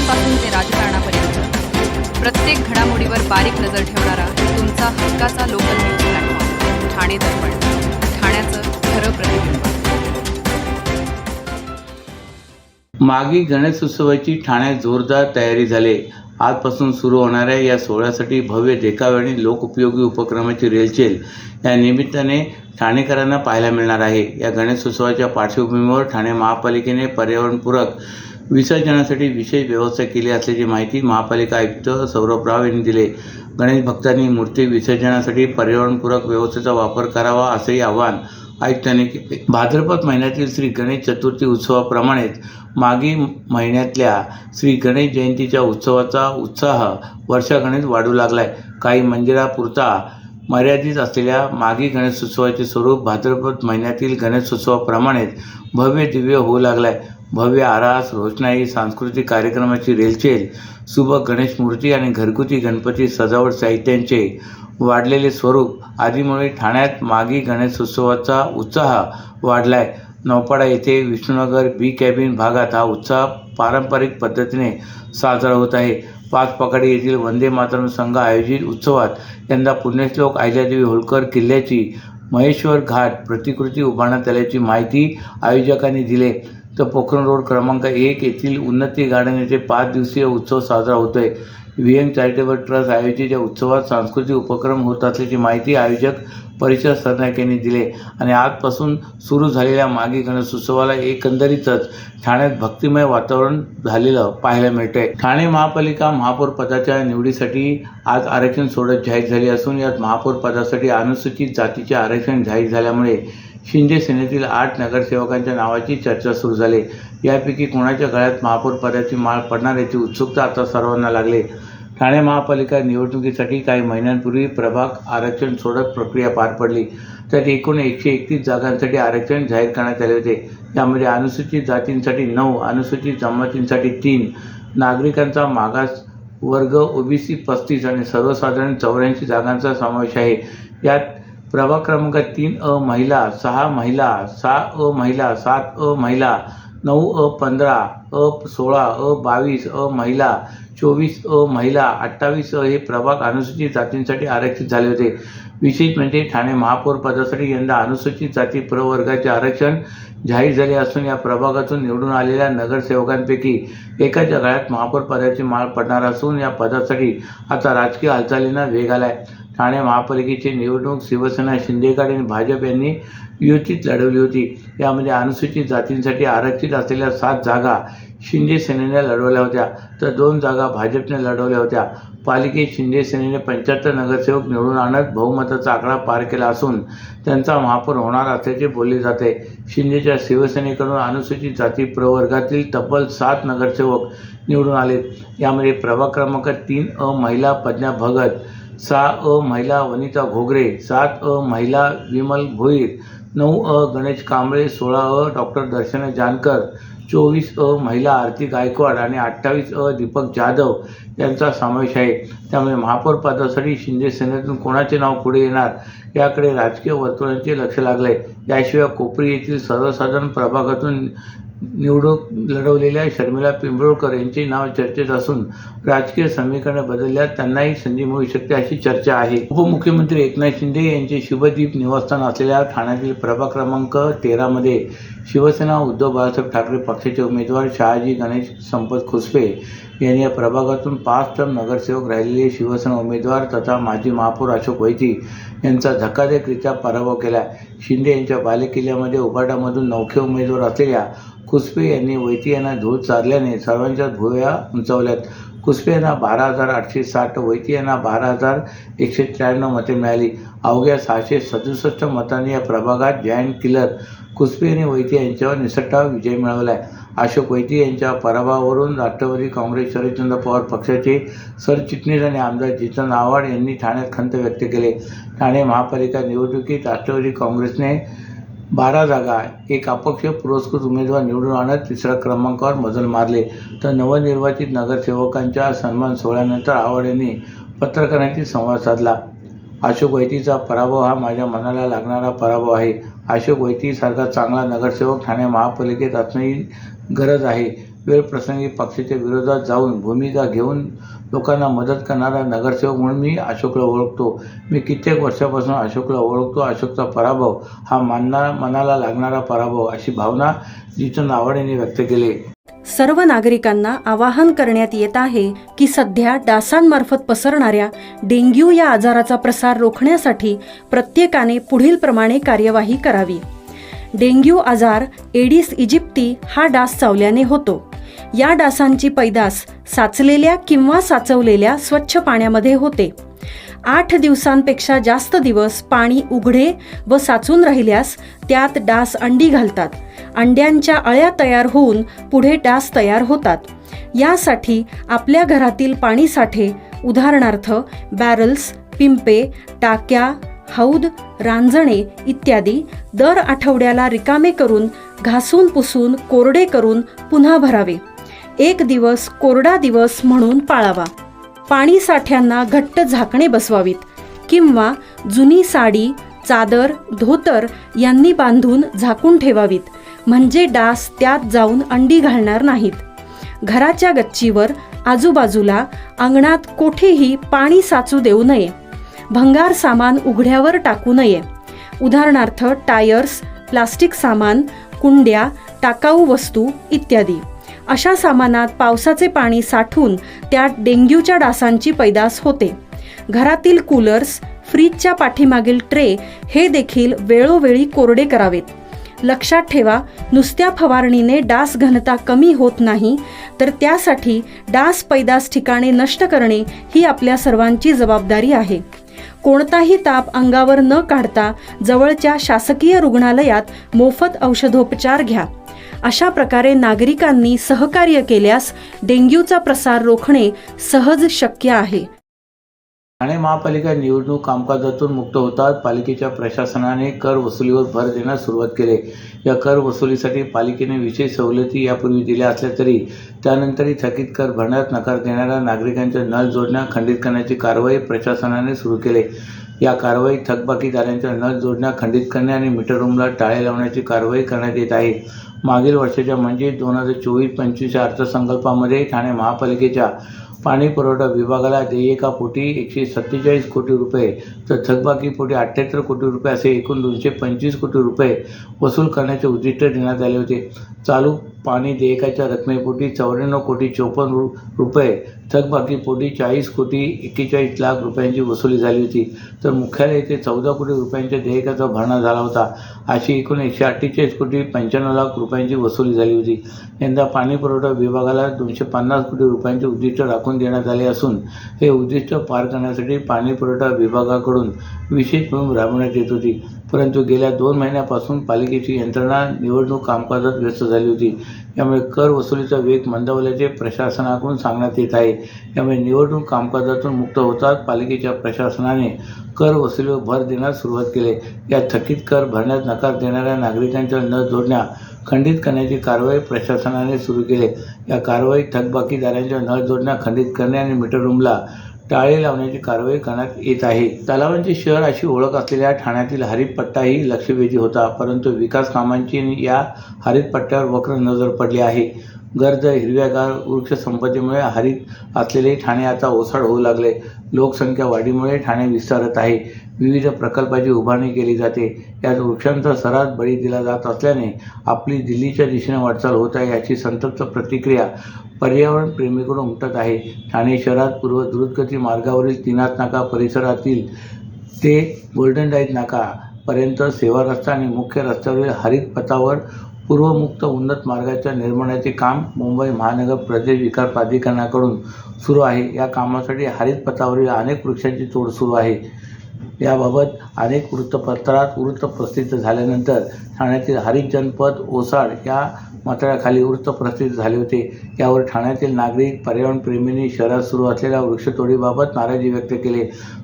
राजकारणापासून ते राजकारणापर्यंत प्रत्येक घडामोडीवर बारीक नजर ठेवणारा तुमचा हक्काचा लोकल न्यूज प्लॅटफॉर्म ठाणे दर्पण, ठाण्याचं खरं प्रतिबिंब. मागी गणेशोत्सवाची ठाण्यात जोरदार तयारी झाली. आजपासून सुरू होणाऱ्या या सोहळ्यासाठी भव्य देखावे आणि लोकउपयोगी उपक्रमाची रेलचेल या निमित्ताने ठाणेकरांना पाहायला मिळणार आहे. या गणेशोत्सवाच्या पार्श्वभूमीवर ठाणे महापालिकेने पर्यावरणपूरक विसर्जनासाठी विशेष व्यवस्था केली असल्याची माहिती महापालिका आयुक्त सौरभ राव यांनी दिली. गणेश भक्तांनी मूर्ती विसर्जनासाठी पर्यावरणपूरक व्यवस्थेचा वापर करावा असेही आवाहन आयुक्तांनी केले. भाद्रपद महिन्यातील श्री गणेश चतुर्थी उत्सवाप्रमाणेच मागी महिन्यातल्या श्री गणेश जयंतीच्या उत्सवाचा उत्साह वर्षागणिक वाढू लागलाय. काही मंदिरापुरता मर्यादित असलेल्या मागी गणेशोत्सवाचे स्वरूप भाद्रपद महिन्यातील गणेशोत्सवाप्रमाणेच भव्य दिव्य होऊ लागलाय. भव्य आरास, रोषणाई, सांस्कृतिक कार्यक्रमाची रेलचेल, सुबक गणेश मूर्ती आणि घरगुती गणपती सजावट साहित्यांचे वाढलेले स्वरूप आदीमुळे ठाण्यात मागी गणेशोत्सवाचा उत्साह वाढलाय. नौपाडा येथे विष्णुनगर बी कॅबिन भागात हा उत्साह पारंपरिक पद्धतीने साजरा होत आहे. पाचपकाडी येथील वंदे मातरम संघ आयोजित उत्सवात यंदा पुण्यश्लोक अहिल्यादेवी होळकर किल्ल्याची महेश्वर घाट प्रतिकृती उभारण्यात आल्याची माहिती आयोजकांनी दिली. तर पोखरण रोड क्रमांक 1 येथील उन्नती गार्डन येथे 5 दिवसीय उत्सव साजरा होतोय. व्हीएम चॅरिटेबल ट्रस्ट आयोजित या उत्सवात सांस्कृतिक उपक्रम होत असल्याची माहिती आयोजक परिचय सरनाईक यांनी दिली. आणि आजपासून सुरू झालेल्या मागी गणेशोत्सवाला एकंदरीतच ठाण्यात भक्तिमय वातावरण झालेलं पाहायला मिळतंय. ठाणे महापालिका महापौर पदाच्या निवडीसाठी आज आरक्षण सोडत जाहीर झाली असून यात महापौर पदासाठी अनुसूचित जातीचे आरक्षण जाहीर झाल्यामुळे शिंदे सेनेतील 8 नगरसेवकांच्या नावाची चर्चा सुरू झाली. यापैकी कोणाच्या गळ्यात महापौर पदाची माळ पडणार याची उत्सुकता आता सर्वांना लागली. ठाणे महापालिका निवडणुकीसाठी काही महिन्यांपूर्वी प्रभाग आरक्षण सोडत प्रक्रिया पार पडली. त्यात एकूण 131 जागांसाठी आरक्षण जाहीर करण्यात आले होते. यामध्ये अनुसूचित जातींसाठी 9, अनुसूचित जमातींसाठी 3, नागरिकांचा मागास वर्ग ओबीसी 35 आणि सर्वसाधारण 84 जागांचा समावेश आहे. यात प्रभाग क्रमांक 3 महिला, 6 महिला, 6 महिला, 7 महिला, 9 15, 16 22 महिला, 24 महिला, 28 हे प्रभाग अनुसूचित जातींसाठी आरक्षित झाले होते. विशेष म्हणजे ठाणे महापौर पदासाठी यंदा अनुसूचित जाती प्रवर्गाचे आरक्षण जाहीर झाले असून या प्रभागातून निवडून आलेल्या नगरसेवकांपैकी एकाच्या गळ्यात महापौर पदाची माळ पडणार असून या पदासाठी आता राजकीय हालचालींना वेग आलाय. ठाणे महापालिकेची निवडणूक शिवसेना, शिंदेगड आणि भाजप यांनी युतीत लढवली होती. यामध्ये अनुसूचित जातींसाठी आरक्षित असलेल्या 7 जागा शिंदे सेनेने लढवल्या होत्या तर 2 जागा भाजपने लढवल्या होत्या. पालिकेत शिंदे सेनेने 75 नगरसेवक निवडून आणत बहुमताचा आकडा पार केला असून त्यांचा महापौर होणार असल्याचे बोलले जाते. शिंदेच्या शिवसेनेकडून अनुसूचित जाती प्रवर्गातील तब्बल 7 नगरसेवक निवडून आलेत. यामध्ये प्रभाग क्रमांक 3 महिला प्रज्ञा भगत, 6 महिला वनिता घोगरे, 7 महिला विमल भोईर, 9 गणेश कांबळे, 16 डॉक्टर दर्शना जानकर, 24 महिला आरती गायकवाड आणि 28 दीपक जाधव यांचा समावेश आहे. त्यामुळे महापौर पदासाठी शिंदे सेनेतून कोणाचे नाव पुढे येणार याकडे राजकीय वर्तुळांचे लक्ष लागले. याशिवाय कोपरी येथील सर्वसाधारण प्रभागातून निवडणूक लढवलेल्या शर्मिला पिंपळकर यांचे नाव चर्चेत असून राजकीय समीकरणे बदलल्यास त्यांनाही संधी मिळू शकते अशी चर्चा आहे. उपमुख्यमंत्री एकनाथ शिंदे यांचे शुभदीप निवासस्थान असलेल्या ठाण्यातील प्रभाग क्रमांक 13 मध्ये शिवसेना उद्धव बाळासाहेब ठाकरे पक्षाचे उमेदवार शहाजी गणेश संपत खुसपे यांनी या प्रभागातून 5 टर्म नगरसेवक राहिलेले शिवसेना उमेदवार तथा माजी महापौर अशोक वैती यांचा धक्कादायकरित्या पराभव केला. शिंदे यांच्या बालेकिल्ल्यामध्ये उभाटामधून नौखे उमेदवार असलेल्या खुसपे यांनी वैती यांना धूळ चारल्याने सर्वांच्या भुवया उंचावल्यात. खुसपे यांना 12,860, वैती यांना 12,193 मते मिळाली. अवघ्या 667 मतांनी या प्रभागात जायंट किलर खुसपे यांनी वैती यांच्यावर निसटता विजय मिळवलाय. अशोक वैती यांच्या पराभवावरून राष्ट्रवादी काँग्रेस शरदचंद्र पवार पक्षाचे सरचिटणीस आणि आमदार जितेंद्र आव्हाड यांनी ठाण्यात खंत व्यक्त केले. ठाणे महापालिका निवडणुकीत राष्ट्रवादी काँग्रेसने 12 जागा एक अपक्ष पुरस्कृत उमेदवार निवडून आणत 3ऱ्या क्रमांकावर मजल मारले. तर नवनिर्वाचित नगरसेवकांच्या सन्मान सोहळ्यानंतर आव्हाड यांनी पत्रकारांशी संवाद साधला. अशोक वैतीचा पराभव हा माझ्या मनाला लागणारा पराभव आहे. अशोक वैतीसारखा चांगला नगरसेवक ठाणे महापालिकेत असण्याची गरज आहे. वेळप्रसंगी पक्षाच्या विरोधात जाऊन भूमिका घेऊन लोकांना मदत करणारा नगरसेवक म्हणून मी अशोकला ओळखतो. मी कित्येक वर्षापासून अशोकला ओळखतो. अशोकचा पराभव हा मनाला लागणारा पराभव अशी भावना जितेंद्र आव्हाड व्यक्त केली. सर्व नागरिकांना आवाहन करण्यात येत आहे की सध्या डासांमार्फत पसरणाऱ्या डेंग्यू या आजाराचा प्रसार रोखण्यासाठी प्रत्येकाने पुढीलप्रमाणे कार्यवाही करावी. डेंग्यू आजार एडिस इजिप्ती हा डास चावल्याने होतो. या डासांची पैदास साचलेल्या किंवा साचवलेल्या स्वच्छ पाण्यामध्ये होते. 8 दिवसांपेक्षा जास्त दिवस पाणी उघडे व साचून राहिल्यास त्यात डास अंडी घालतात. अंड्यांच्या अळ्या तयार होऊन पुढे डास तयार होतात. यासाठी आपल्या घरातील पाणी साठे उदाहरणार्थ बॅरल्स, पिंपे, टाक्या, हौद, रांजणे इत्यादी दर आठवड्याला रिकामे करून घासून पुसून कोरडे करून पुन्हा भरावे. 1 दिवस कोरडा दिवस म्हणून पाळावा. पाणी साठ्यांना घट्ट झाकणे बसवावीत किंवा जुनी साडी, चादर, धोतर यांनी बांधून झाकून ठेवावीत, म्हणजे डास त्यात जाऊन अंडी घालणार नाहीत. घराच्या गच्चीवर, आजूबाजूला, अंगणात कोठेही पाणी साचू देऊ नये. भंगार सामान उघड्यावर टाकू नये. उदाहरणार्थ टायर्स, प्लास्टिक सामान, कुंड्या, टाकाऊ वस्तू इत्यादी. अशा सामानात पावसाचे पाणी साठून त्यात डेंग्यूच्या डासांची पैदास होते. घरातील कूलर्स, फ्रीजच्या पाठीमागील ट्रे हे देखील वेळोवेळी कोरडे करावेत. लक्षात ठेवा, नुसत्या फवारणीने डास घनता कमी होत नाही, तर त्यासाठी डास पैदास ठिकाणे नष्ट करणे ही आपल्या सर्वांची जबाबदारी आहे. कोणताही ताप अंगावर न काढता जवळच्या शासकीय रुग्णालयात मोफत औषधोपचार घ्या. अशा प्रकारे नागरिकांनी सहकार्य केल्यास डेंग्यूचा प्रसार रोखणे सहज शक्य आहे. ठाणे महापालिका निवडणूक कामकाजातून मुक्त होतात. पालिकेच्या प्रशासनाने कर वसुलीवर भर देण्यास सुरुवात केली. या कर वसुलीसाठी पालिकेने विशेष सवलती यापूर्वी दिल्या असल्या तरी त्यानंतरही थकीत कर भरण्यास नकार देणाऱ्या नागरिकांच्या नळ जोडण्या खंडित करण्याची कारवाई प्रशासनाने सुरू केली. या कारवाईत थकबाकीदारांच्या नळ जोडण्या खंडित करणे आणि मीटर रूमला टाळे लावण्याची कारवाई करण्यात येत आहे. मागील वर्षाच्या म्हणजे 2024-25 अर्थसंकल्पामध्ये ठाणे महापालिकेच्या पाणी पुरवठा विभागाला देयकापोटी 147 कोटी रुपये तर थकबाकीपोटी 78 कोटी रुपये असे एकूण 225 कोटी रुपये वसूल करण्याचे उद्दिष्ट देण्यात आले होते. चालू पाणी देयकाच्या रकमेपोटी 94 कोटी 54 रुपये, थकबाकीपोटी 40 कोटी 41 लाख रुपयांची वसुली झाली होती. तर मुख्यालय येथे 14 कोटी रुपयांच्या देयकाचा भरणा झाला होता. अशी एकूण 148 कोटी 95 लाख रुपयांची वसुली झाली होती. यंदा पाणी पुरवठा विभागाला 250 कोटी रुपयांचे उद्दिष्ट राखून देण्यात आले असून हे उद्दिष्ट पार करण्यासाठी पाणी पुरवठा विभागाकडून विशेष मोहीम राबवण्यात येत होती. परंतु गेल्या 2 महिन्यापासून पालिकेची यंत्रणा निवडणूक कामकाजात व्यस्त झाली होती. यामुळे कर वसुलीचा वेग मंदावल्याचे प्रशासनाकडून सांगण्यात येत आहे. यामुळे निवडणूक कामकाजातून मुक्त होतात पालिकेच्या प्रशासनाने कर वसुलीवर भर देण्यास सुरुवात केली. या थकीत कर भरण्यास नकार देणाऱ्या नागरिकांच्या नळ जोडण्या खंडित करण्याची कारवाई प्रशासनाने सुरू केली. या कारवाईत थकबाकीदारांच्या नळ जोडण्या खंडित करणे आणि मीटर रूमला टाळे लावण्याची कारवाई करण्यात येत आहे. तलावांचे शहर अशी ओळख असलेल्या ठाण्यातील हरित पट्टाही लक्षवेधी होता. परंतु विकास कामांची या हरित पट्ट्यावर वक्र नजर पडली आहे. गर्द हिरव्यागार वृक्ष संपत्तीमुळे हरित असलेले ठाणे आता ओसाड होऊ लागले. लोकसंख्या वाढीमुळे ठाणे विस्तारत आहे. विविध प्रकल्पाची उभारणी केली जाते. यात वृक्षांचा सर्रास बळी दिला जात असल्याने आपली दिल्लीच्या दिशेने वाटचाल होत आहे. याची संतप्त प्रतिक्रिया पर्यावरण प्रेमीकडून उमटत आहे. ठाणे शहरात पूर्व द्रुतगती मार्गावरील तीनाथ नाका परिसरातील ते गोल्डन डाईट नाका पर्यंत सेवा रस्ता आणि मुख्य रस्त्यावरील हरित पथावर पूर्वमुक्त उन्नत मार्गाच्या निर्माणाचे काम मुंबई महानगर प्रदेश विकास प्राधिकरणाकडून सुरू आहे. या कामासाठी हरित पथावरील अनेक वृक्षांची तोड सुरू आहे. याबाबत अनेक वृत्तपत्रात वृत्त प्रसिद्ध झाल्यानंतर ठाण्यातील हरित जनपद ओसाड या माथ्याखाली वृत्त प्रसिद्ध झाले होते. यावर ठाण्यातील नागरिक पर्यावरणप्रेमींनी शहरात सुरू असलेल्या वृक्षतोडीबाबत नाराजी व्यक्त केली.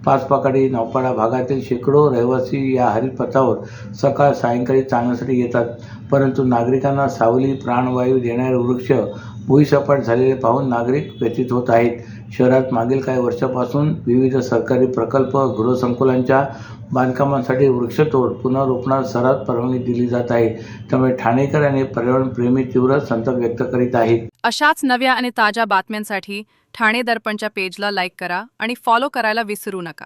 पाचपाकाडी नौपाडा भागातील शेकडो रहिवासी या हरित पथावर सकाळ सायंकाळी चालण्यासाठी येतात. परंतु नागरिकांना सावली प्राणवायू देणारे वृक्ष भुईसपाट झालेले पाहून नागरिक व्यथित होत आहेत. शहरात मागील काही वर्षापासून विविध सरकारी प्रकल्प, गृहसंकुलांच्या बांधकामांसाठी वृक्षतोड, पुनर्रोपणास सर्रास परवानगी दिली जात आहे. त्यामुळे ठाणेकर आणि पर्यावरणप्रेमी तीव्र संताप व्यक्त करीत आहेत. अशाच नव्या आणि ताज्या बातम्यांसाठी ठाणे दर्पणच्या पेजला लाईक करा आणि फॉलो करायला विसरू नका.